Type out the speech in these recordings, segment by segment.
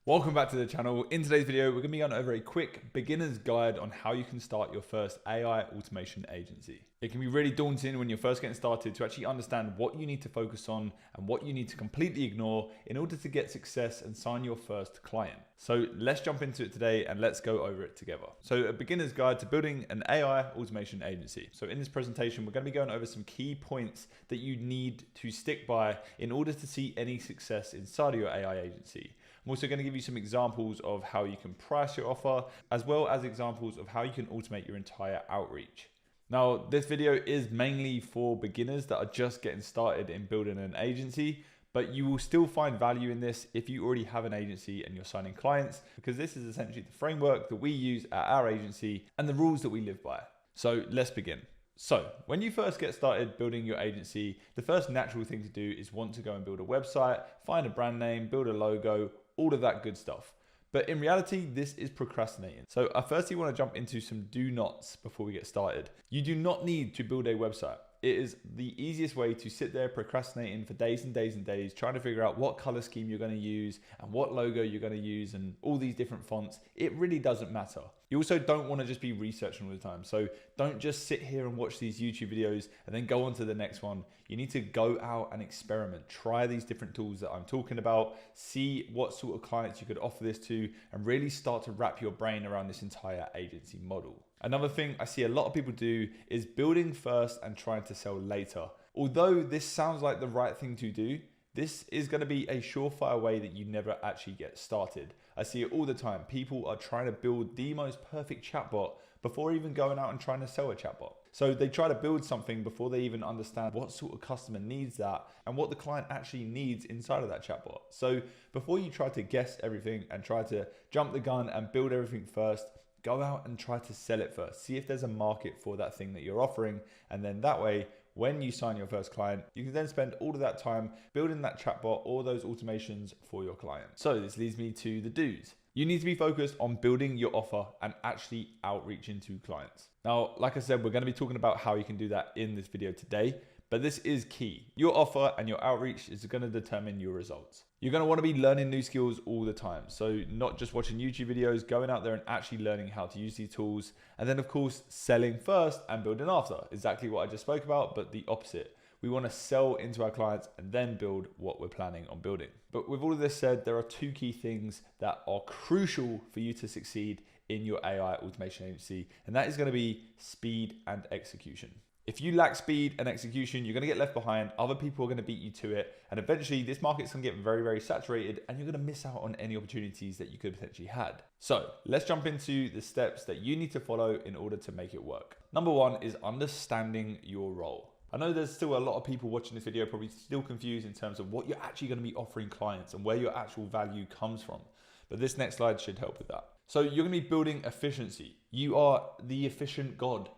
Welcome back to the channel. In today's video, we're going to be going over a quick beginner's guide on how you can start your first AI automation agency. It can be really daunting when you're first getting started to actually understand what you need to focus on and what you need to completely ignore in order to get success and sign your first client. So let's jump into it today and let's go over it together. So a beginner's guide to building an AI automation agency. So in this presentation, we're going to be going over some key points that you need to stick by in order to see any success inside of your AI agency. I'm also going to give you some examples of how you can price your offer, as well as examples of how you can automate your entire outreach. Now, this video is mainly for beginners that are just getting started in building an agency, but you will still find value in this if you already have an agency and you're signing clients, because this is essentially the framework that we use at our agency and the rules that we live by. So let's begin. So when you first get started building your agency, the first natural thing to do is want to go and build a website, find a brand name, build a logo, all of that good stuff. But in reality, this is procrastinating. So I firstly want to jump into some do nots before we get started. You do not need to build a website. It is the easiest way to sit there procrastinating for days and days and days, trying to figure out what color scheme you're going to use and what logo you're going to use and all these different fonts. It really doesn't matter. You also don't want to just be researching all the time. So don't just sit here and watch these YouTube videos and then go on to the next one. You need to go out and experiment, try these different tools that I'm talking about, see what sort of clients you could offer this to, and really start to wrap your brain around this entire agency model. Another thing I see a lot of people do is building first and trying to sell later. Although this sounds like the right thing to do, this is going to be a surefire way that you never actually get started. I see it all the time. People are trying to build the most perfect chatbot before even going out and trying to sell a chatbot. So they try to build something before they even understand what sort of customer needs that and what the client actually needs inside of that chatbot. So before you try to guess everything and try to jump the gun and build everything first, go out and try to sell it first. See if there's a market for that thing that you're offering. And then that way, when you sign your first client, you can then spend all of that time building that chatbot or those automations for your client. So this leads me to the do's. You need to be focused on building your offer and actually outreaching to clients. Now, like I said, we're going to be talking about how you can do that in this video today, but this is key. Your offer and your outreach is going to determine your results. You're going to want to be learning new skills all the time. So not just watching YouTube videos, going out there and actually learning how to use these tools. And then of course, selling first and building after. Exactly what I just spoke about, but the opposite. We want to sell into our clients and then build what we're planning on building. But with all of this said, there are two key things that are crucial for you to succeed in your AI automation agency. And that is going to be speed and execution. If you lack speed and execution, you're going to get left behind. Other people are going to beat you to it. And eventually this market's going to get very, very saturated and you're going to miss out on any opportunities that you could potentially had. So let's jump into the steps that you need to follow in order to make it work. Number one is understanding your role. I know there's still a lot of people watching this video probably still confused in terms of what you're actually going to be offering clients and where your actual value comes from. But this next slide should help with that. So you're going to be building efficiency. You are the efficient God.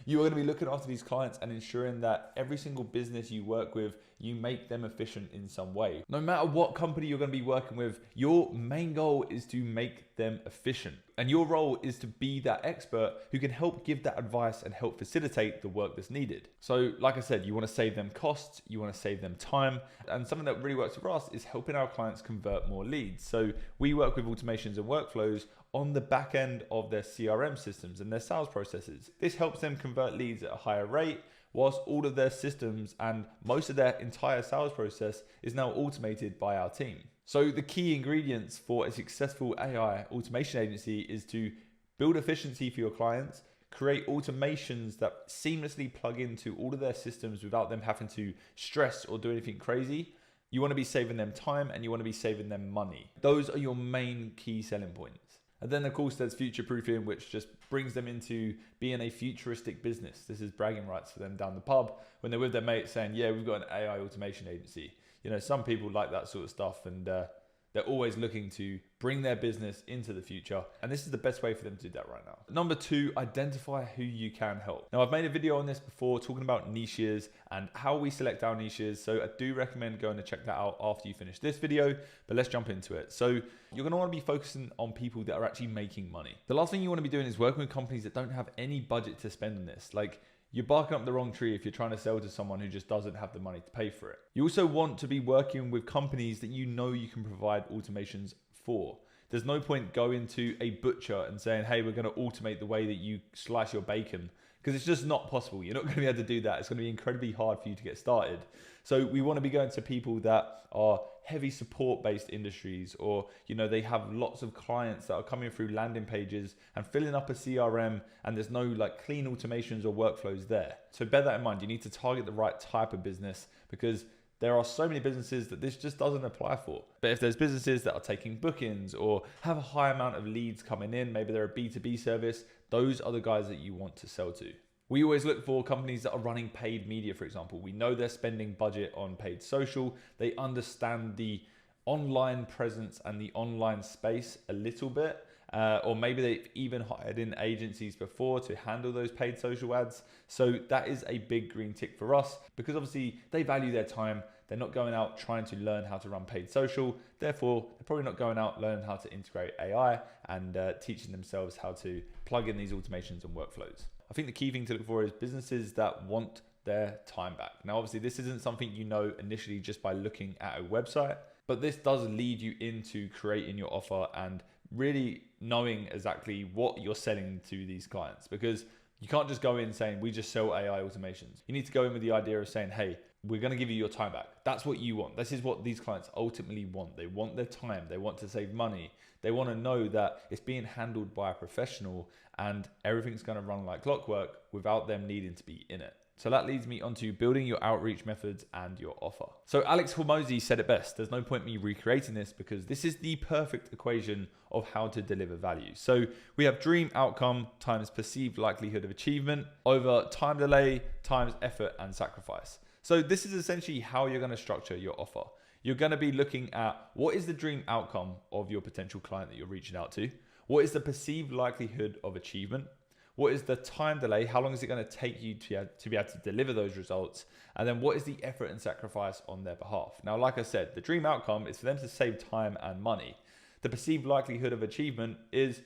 You are going to be looking after these clients and ensuring that every single business you work with, you make them efficient in some way. No matter what company you're going to be working with, your main goal is to make them efficient. And your role is to be that expert who can help give that advice and help facilitate the work that's needed. So like I said, you want to save them costs, you want to save them time. And something that really works for us is helping our clients convert more leads. So we work with automations and workflows on the back end of their CRM systems and their sales processes. This helps them convert leads at a higher rate, whilst all of their systems and most of their entire sales process is now automated by our team. So the key ingredients for a successful AI automation agency is to build efficiency for your clients, create automations that seamlessly plug into all of their systems without them having to stress or do anything crazy. You want to be saving them time and you want to be saving them money. Those are your main key selling points. And then of course there's future proofing, which just brings them into being a futuristic business. This is bragging rights for them down the pub when they're with their mates saying, yeah, we've got an AI automation agency. You know, some people like that sort of stuff and they're always looking to bring their business into the future. And this is the best way for them to do that right now. Number two, identify who you can help. Now I've made a video on this before talking about niches and how we select our niches. So I do recommend going to check that out after you finish this video, but let's jump into it. So you're going to want to be focusing on people that are actually making money. The last thing you want to be doing is working with companies that don't have any budget to spend on this. Like, you're barking up the wrong tree if you're trying to sell to someone who just doesn't have the money to pay for it. You also want to be working with companies that you know you can provide automations for. There's no point going to a butcher and saying, hey, we're going to automate the way that you slice your bacon, because it's just not possible. You're not going to be able to do that. It's going to be incredibly hard for you to get started. So we want to be going to people that are heavy support based industries, or, they have lots of clients that are coming through landing pages and filling up a CRM, and there's no like clean automations or workflows there. So bear that in mind. You need to target the right type of business, because there are so many businesses that this just doesn't apply for. But if there's businesses that are taking bookings or have a high amount of leads coming in, maybe they're a B2B service, those are the guys that you want to sell to. We always look for companies that are running paid media, for example. We know they're spending budget on paid social. They understand the online presence and the online space a little bit. Or maybe they've even hired in agencies before to handle those paid social ads. So that is a big green tick for us, because obviously they value their time. They're not going out trying to learn how to run paid social. Therefore, they're probably not going out learning how to integrate AI and teaching themselves how to plug in these automations and workflows. I think the key thing to look for is businesses that want their time back. Now, obviously, this isn't something you know initially just by looking at a website, but this does lead you into creating your offer and really knowing exactly what you're selling to these clients, because you can't just go in saying, we just sell AI automations. You need to go in with the idea of saying, hey, we're going to give you your time back. That's what you want. This is what these clients ultimately want. They want their time. They want to save money. They want to know that it's being handled by a professional and everything's going to run like clockwork without them needing to be in it. So that leads me onto building your outreach methods and your offer. So Alex Hormozi said it best. There's no point me recreating this, because this is the perfect equation of how to deliver value. So we have dream outcome times perceived likelihood of achievement over time delay times effort and sacrifice. So this is essentially how you're going to structure your offer. You're going to be looking at what is the dream outcome of your potential client that you're reaching out to? What is the perceived likelihood of achievement? What is the time delay? How long is it going to take you to be able to deliver those results? And then what is the effort and sacrifice on their behalf? Now, like I said, the dream outcome is for them to save time and money. The perceived likelihood of achievement is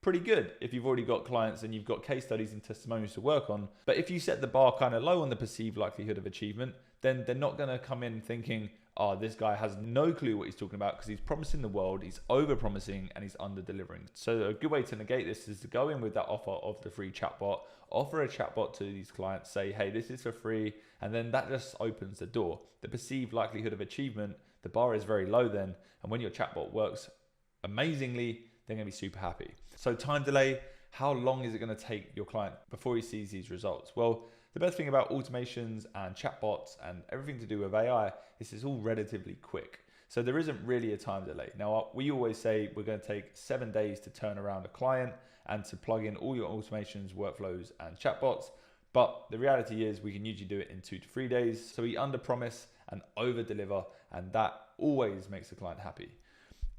pretty good if you've already got clients and you've got case studies and testimonials to work on. But if you set the bar kind of low on the perceived likelihood of achievement, then they're not going to come in thinking, oh, this guy has no clue what he's talking about, because he's promising the world, he's over promising, and he's under delivering. So a good way to negate this is to go in with that offer of the free chatbot, offer a chatbot to these clients, say, hey, this is for free. And then that just opens the door. The perceived likelihood of achievement, the bar is very low then. And when your chatbot works amazingly, they're going to be super happy. So time delay, how long is it going to take your client before he sees these results? Well, the best thing about automations and chatbots and everything to do with AI is it's all relatively quick. So there isn't really a time delay. Now, we always say we're going to take 7 days to turn around a client and to plug in all your automations, workflows, and chatbots. But the reality is we can usually do it in 2 to 3 days. So we under promise and over deliver, and that always makes the client happy.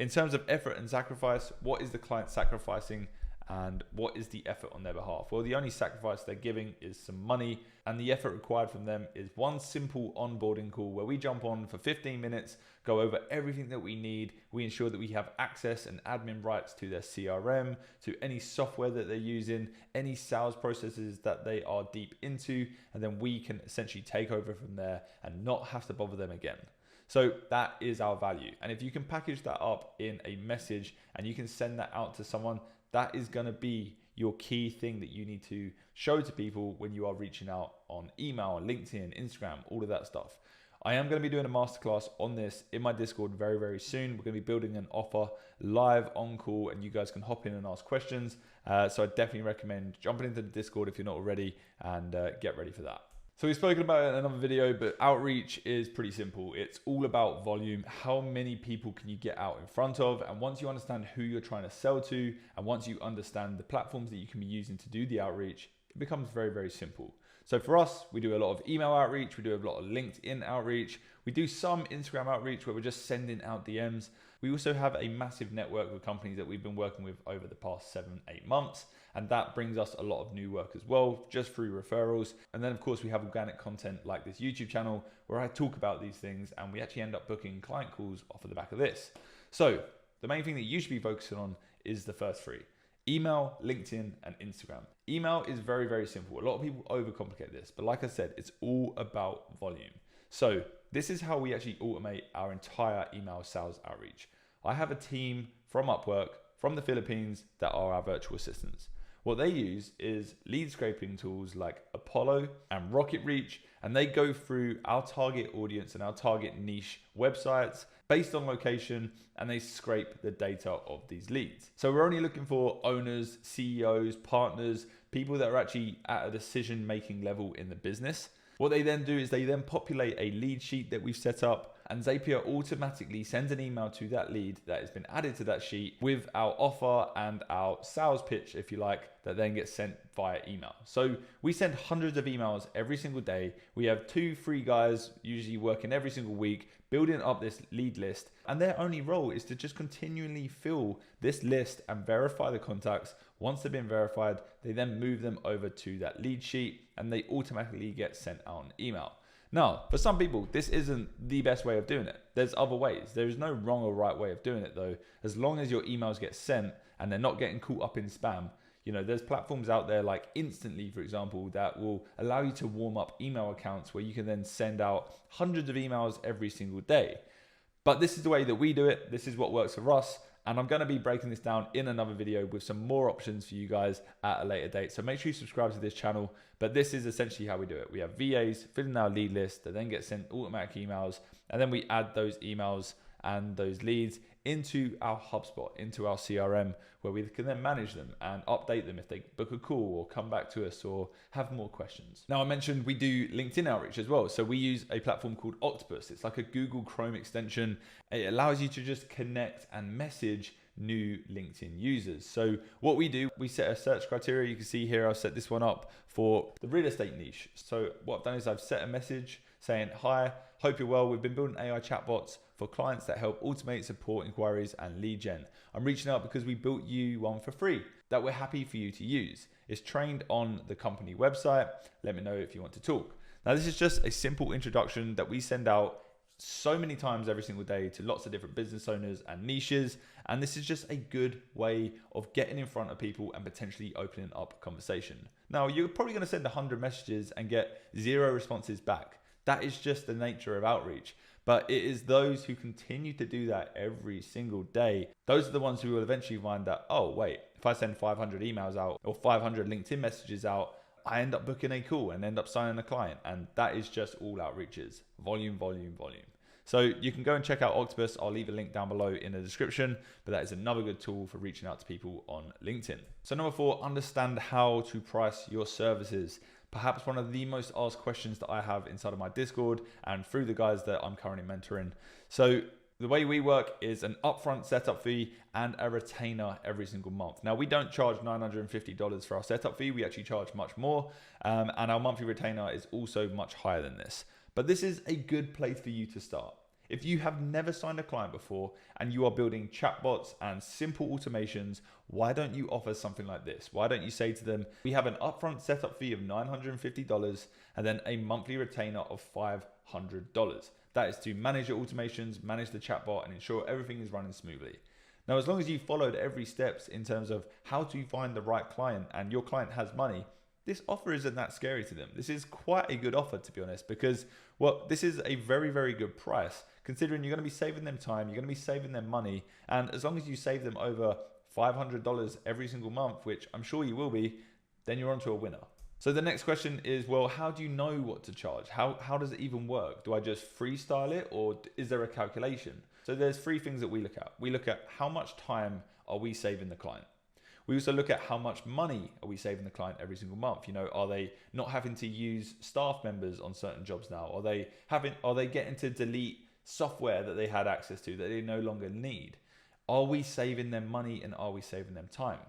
In terms of effort and sacrifice, what is the client sacrificing and what is the effort on their behalf? Well, the only sacrifice they're giving is some money, and the effort required from them is one simple onboarding call where we jump on for 15 minutes, go over everything that we need. We ensure that we have access and admin rights to their CRM, to any software that they're using, any sales processes that they are deep into, and then we can essentially take over from there and not have to bother them again. So that is our value. And if you can package that up in a message and you can send that out to someone, that is going to be your key thing that you need to show to people when you are reaching out on email, LinkedIn, Instagram, all of that stuff. I am going to be doing a masterclass on this in my Discord very, very soon. We're going to be building an offer live on call, and you guys can hop in and ask questions. So I definitely recommend jumping into the Discord if you're not already, and get ready for that. So we've spoken about it in another video, but outreach is pretty simple. It's all about volume. How many people can you get out in front of? And once you understand who you're trying to sell to, and once you understand the platforms that you can be using to do the outreach, it becomes very, very simple. So for us, we do a lot of email outreach. We do a lot of LinkedIn outreach. We do some Instagram outreach where we're just sending out DMs. We also have a massive network with companies that we've been working with over the past 7-8 months. And that brings us a lot of new work as well, just through referrals. And then of course we have organic content like this YouTube channel where I talk about these things, and we actually end up booking client calls off of the back of this. So the main thing that you should be focusing on is the first three: email, LinkedIn, and Instagram. Email is very, very simple. A lot of people overcomplicate this, but like I said, it's all about volume. So this is how we actually automate our entire email sales outreach. I have a team from Upwork from the Philippines that are our virtual assistants. What they use is lead scraping tools like Apollo and Rocket Reach, and they go through our target audience and our target niche websites based on location, and they scrape the data of these leads. So we're only looking for owners, CEOs, partners, people that are actually at a decision-making level in the business. What they then do is they then populate a lead sheet that we've set up, and Zapier automatically sends an email to that lead that has been added to that sheet with our offer and our sales pitch, if you like, that then gets sent via email. So we send hundreds of emails every single day. We have 2-3 guys usually working every single week, building up this lead list, and their only role is to just continually fill this list and verify the contacts. Once they've been verified, they then move them over to that lead sheet and they automatically get sent out an email. Now, for some people, this isn't the best way of doing it. There's other ways. There is no wrong or right way of doing it though. As long as your emails get sent and they're not getting caught up in spam, you know, there's platforms out there like Instantly, for example, that will allow you to warm up email accounts where you can then send out hundreds of emails every single day. But this is the way that we do it. This is what works for us. And I'm going to be breaking this down in another video with some more options for you guys at a later date. So make sure you subscribe to this channel. But this is essentially how we do it. We have VAs filling our lead list that then get sent automatic emails. And then we add those emails and those leads into our HubSpot, into our CRM, where we can then manage them and update them if they book a call or come back to us or have more questions. Now, I mentioned we do LinkedIn outreach as well. So we use a platform called Octopus. It's like a Google Chrome extension. It allows you to just connect and message new LinkedIn users. So what we do, we set a search criteria. You can see here, I've set this one up for the real estate niche. So what I've done is I've set a message saying, hi, hope you're well. We've been building AI chatbots for clients that help automate support inquiries and lead gen. I'm reaching out because we built you one for free that we're happy for you to use. It's trained on the company website. Let me know if you want to talk. Now, this is just a simple introduction that we send out so many times every single day to lots of different business owners and niches. And this is just a good way of getting in front of people and potentially opening up a conversation. Now, you're probably going to send 100 messages and get 0 responses back. That is just the nature of outreach. But it is those who continue to do that every single day. Those are the ones who will eventually find that, oh, wait, if I send 500 emails out or 500 LinkedIn messages out, I end up booking a call and end up signing a client. And that is just all outreaches. Volume, volume, volume. So you can go and check out Octopus. I'll leave a link down below in the description, but that is another good tool for reaching out to people on LinkedIn. So number 4, understand how to price your services. Perhaps one of the most asked questions that I have inside of my Discord and through the guys that I'm currently mentoring. So the way we work is an upfront setup fee and a retainer every single month. Now, we don't charge $950 for our setup fee. We actually charge much more. And our monthly retainer is also much higher than this. But this is a good place for you to start. If you have never signed a client before and you are building chatbots and simple automations, why don't you offer something like this? Why don't you say to them, we have an upfront setup fee of $950 and then a monthly retainer of $500. That is to manage your automations, manage the chatbot, and ensure everything is running smoothly. Now, as long as you followed every steps in terms of how to find the right client and your client has money, this offer isn't that scary to them. This is quite a good offer, to be honest, because, well, this is a very, very good price, considering you're going to be saving them time, you're going to be saving them money, and as long as you save them over $500 every single month, which I'm sure you will be, then you're onto a winner. So the next question is, well, how do you know what to charge? How does it even work? Do I just freestyle it, or is there a calculation? So there's 3 things that we look at. We look at how much time are we saving the client. We also look at how much money are we saving the client every single month. You know, are they not having to use staff members on certain jobs now? Are they getting to delete software that they had access to that they no longer need? Are we saving them money and are we saving them time?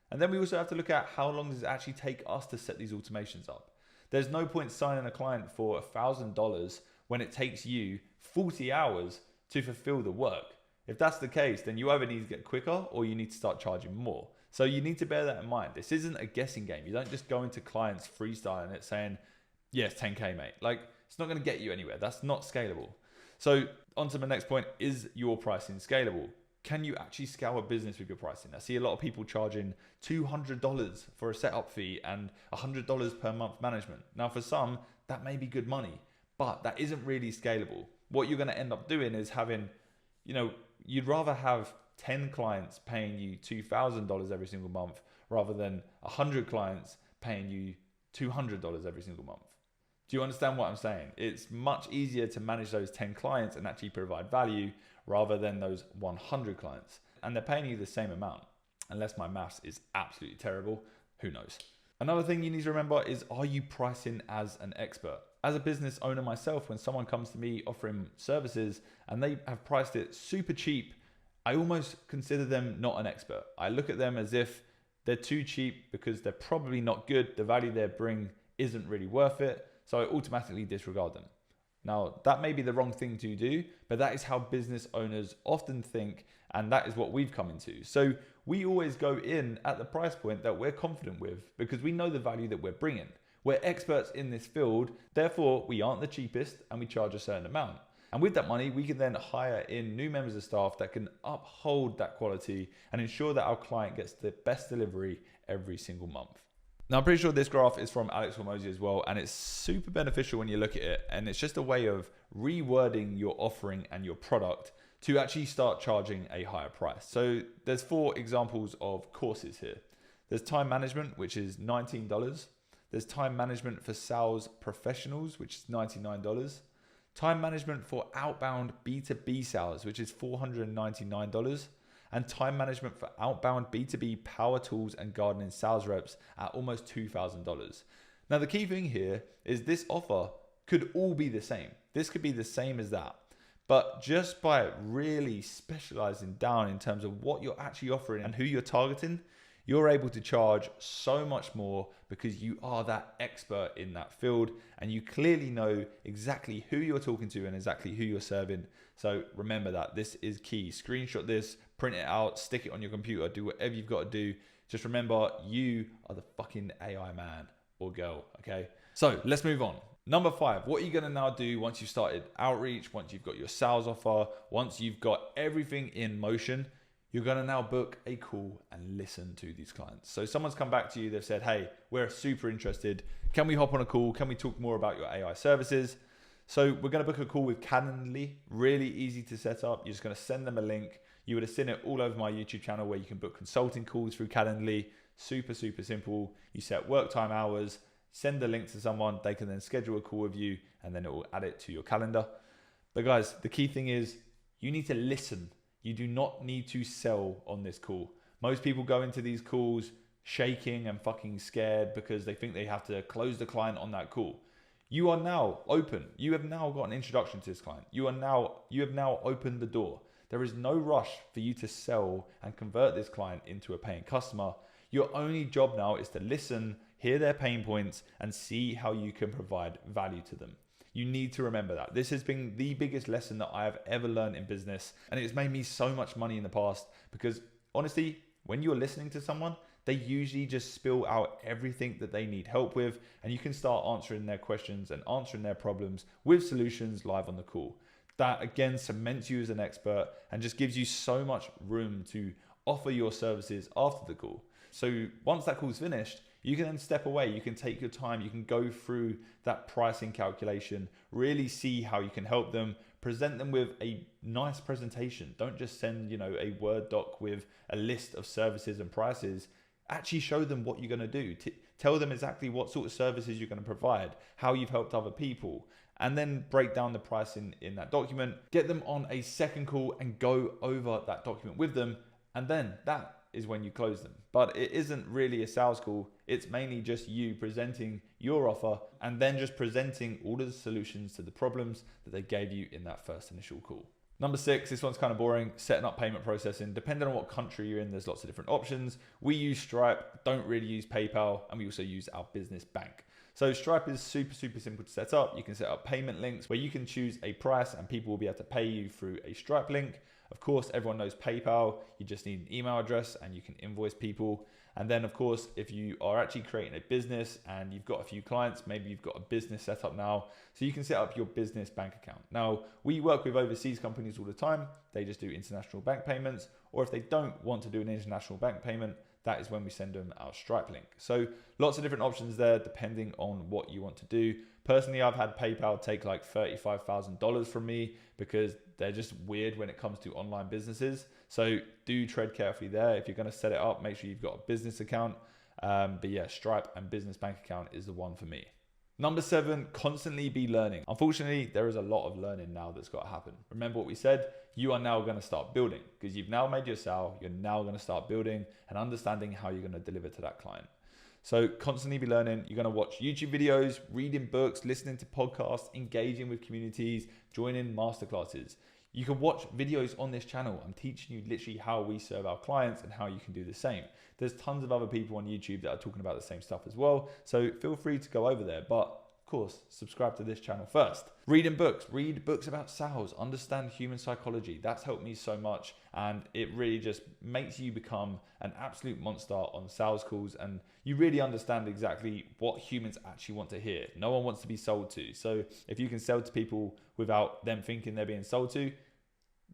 And then we also have to look at how long does it actually take us to set these automations up. There's no point signing a client for $1,000 when it takes you 40 hours to fulfill the work. If that's the case, then you either need to get quicker or you need to start charging more. So you need to bear that in mind. This isn't a guessing game. You don't just go into clients freestyling it saying, yes, 10K, mate. Like, it's not going to get you anywhere. That's not scalable. So on to the next point, is your pricing scalable? Can you actually scale a business with your pricing? I see a lot of people charging $200 for a setup fee and $100 per month management. Now, for some, that may be good money, but that isn't really scalable. What you're going to end up doing is having, you know, you'd rather have 10 clients paying you $2,000 every single month rather than 100 clients paying you $200 every single month. Do you understand what I'm saying? It's much easier to manage those 10 clients and actually provide value rather than those 100 clients. And they're paying you the same amount. Unless my maths is absolutely terrible, who knows? Another thing you need to remember is, are you pricing as an expert? As a business owner myself, when someone comes to me offering services and they have priced it super cheap, I almost consider them not an expert. I look at them as if they're too cheap because they're probably not good. The value they bring isn't really worth it. So I automatically disregard them. Now, that may be the wrong thing to do, but that is how business owners often think, and that is what we've come into. So we always go in at the price point that we're confident with because we know the value that we're bringing. We're experts in this field, therefore we aren't the cheapest and we charge a certain amount. And with that money, we can then hire in new members of staff that can uphold that quality and ensure that our client gets the best delivery every single month. Now, I'm pretty sure this graph is from Alex Hormozy as well, and it's super beneficial when you look at it. And it's just a way of rewording your offering and your product to actually start charging a higher price. So there's 4 examples of courses here. There's time management, which is $19. There's time management for sales professionals, which is $99. Time management for outbound B2B sales, which is $499. And time management for outbound B2B power tools and gardening sales reps at almost $2,000. Now, the key thing here is this offer could all be the same. This could be the same as that. But just by really specializing down in terms of what you're actually offering and who you're targeting, you're able to charge so much more because you are that expert in that field and you clearly know exactly who you're talking to and exactly who you're serving. So remember that this is key. Screenshot this, print it out, stick it on your computer, do whatever you've got to do. Just remember, you are the fucking AI man or girl, okay? So let's move on. Number 5, what are you going to now do once you've started outreach, once you've got your sales offer, once you've got everything in motion? You're going to now book a call and listen to these clients. So someone's come back to you, they've said, hey, we're super interested. Can we hop on a call? Can we talk more about your AI services? So we're going to book a call with Calendly. Really easy to set up. You're just going to send them a link. You would have seen it all over my YouTube channel where you can book consulting calls through Calendly. Super, super simple. You set work time hours, send the link to someone. They can then schedule a call with you and then it will add it to your calendar. But guys, the key thing is you need to listen. You do not need to sell on this call. Most people go into these calls shaking and fucking scared because they think they have to close the client on that call. You are now open. You have now got an introduction to this client. You have now opened the door. There is no rush for you to sell and convert this client into a paying customer. Your only job now is to listen, hear their pain points, and see how you can provide value to them. You need to remember that. This has been the biggest lesson that I have ever learned in business. And it's made me so much money in the past because honestly, when you're listening to someone, they usually just spill out everything that they need help with. And you can start answering their questions and answering their problems with solutions live on the call. That again cements you as an expert and just gives you so much room to offer your services after the call. So once that call's finished, you can then step away, you can take your time, you can go through that pricing calculation, really see how you can help them, present them with a nice presentation. Don't just send, a Word doc with a list of services and prices. Actually show them what you're going to do. Tell them exactly what sort of services you're going to provide, how you've helped other people, and then break down the pricing in that document. Get them on a second call and go over that document with them. And then that is when you close them. But it isn't really a sales call. It's mainly just you presenting your offer and then just presenting all of the solutions to the problems that they gave you in that first initial call. Number 6, this one's kind of boring, setting up payment processing. Depending on what country you're in, there's lots of different options. We use Stripe, don't really use PayPal, and we also use our business bank. So Stripe is super, super simple to set up. You can set up payment links where you can choose a price and people will be able to pay you through a Stripe link. Of course, everyone knows PayPal. You just need an email address and you can invoice people. And then of course, if you are actually creating a business and you've got a few clients, maybe you've got a business set up now, so you can set up your business bank account. Now, we work with overseas companies all the time. They just do international bank payments, or if they don't want to do an international bank payment, that is when we send them our Stripe link. So lots of different options there depending on what you want to do. Personally, I've had PayPal take like $35,000 from me because they're just weird when it comes to online businesses. So do tread carefully there. If you're going to set it up, make sure you've got a business account. But yeah, Stripe and business bank account is the one for me. Number 7, constantly be learning. Unfortunately, there is a lot of learning now that's got to happen. Remember what we said? You are now going to start building because you've now made your sale. You're now going to start building and understanding how you're going to deliver to that client. So constantly be learning. You're going to watch YouTube videos, reading books, listening to podcasts, engaging with communities, joining masterclasses. You can watch videos on this channel. I'm teaching you literally how we serve our clients and how you can do the same. There's tons of other people on YouTube that are talking about the same stuff as well. So feel free to go over there. But of course, subscribe to this channel first. Reading books, read books about sales, understand human psychology. That's helped me so much. And it really just makes you become an absolute monster on sales calls. And you really understand exactly what humans actually want to hear. No one wants to be sold to. So if you can sell to people without them thinking they're being sold to,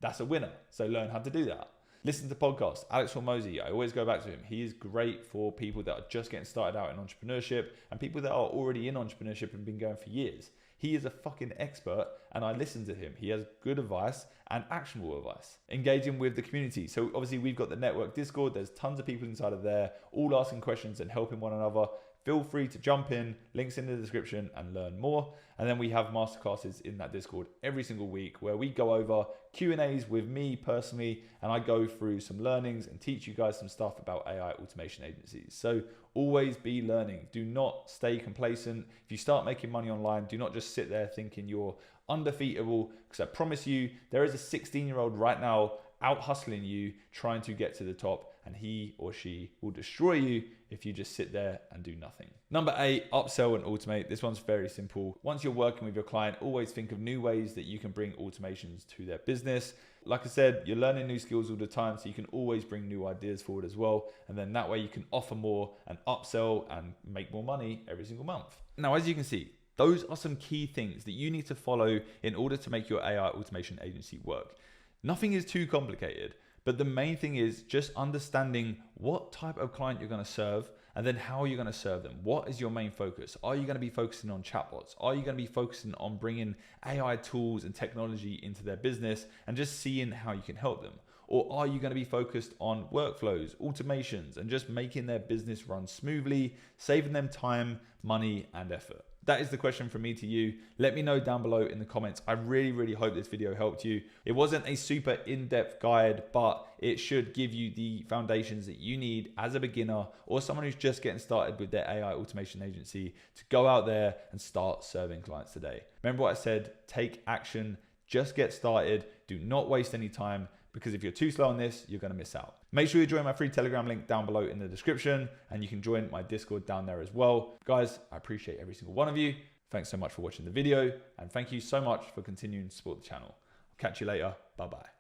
that's a winner. So learn how to do that. Listen to podcasts. Alex Hormozy, I always go back to him. He is great for people that are just getting started out in entrepreneurship and people that are already in entrepreneurship and been going for years. He is a fucking expert and I listen to him. He has good advice and actionable advice. Engaging with the community. So obviously we've got the network Discord. There's tons of people inside of there, all asking questions and helping one another. Feel free to jump in, links in the description and learn more. And then we have masterclasses in that Discord every single week where we go over Q&As with me personally, and I go through some learnings and teach you guys some stuff about AI automation agencies. So always be learning. Do not stay complacent. If you start making money online, do not just sit there thinking you're undefeatable, because I promise you, there is a 16-year-old right now out hustling you, trying to get to the top, and he or she will destroy you if you just sit there and do nothing. Number 8, upsell and automate. This one's very simple. Once you're working with your client, always think of new ways that you can bring automations to their business. Like I said, you're learning new skills all the time, so you can always bring new ideas forward as well. And then that way you can offer more and upsell and make more money every single month. Now, as you can see, those are some key things that you need to follow in order to make your AI automation agency work. Nothing is too complicated, but the main thing is just understanding what type of client you're going to serve and then how you're going to serve them. What is your main focus? Are you going to be focusing on chatbots? Are you going to be focusing on bringing AI tools and technology into their business and just seeing how you can help them? Or are you going to be focused on workflows, automations, and just making their business run smoothly, saving them time, money, and effort? That is the question from me to you. Let me know down below in the comments. I really, really hope this video helped you. It wasn't a super in-depth guide, but it should give you the foundations that you need as a beginner or someone who's just getting started with their AI automation agency to go out there and start serving clients today. Remember what I said, take action, just get started. Do not waste any time, because if you're too slow on this, you're going to miss out. Make sure you join my free Telegram link down below in the description, and you can join my Discord down there as well. Guys, I appreciate every single one of you. Thanks so much for watching the video, and thank you so much for continuing to support the channel. I'll catch you later. Bye-bye.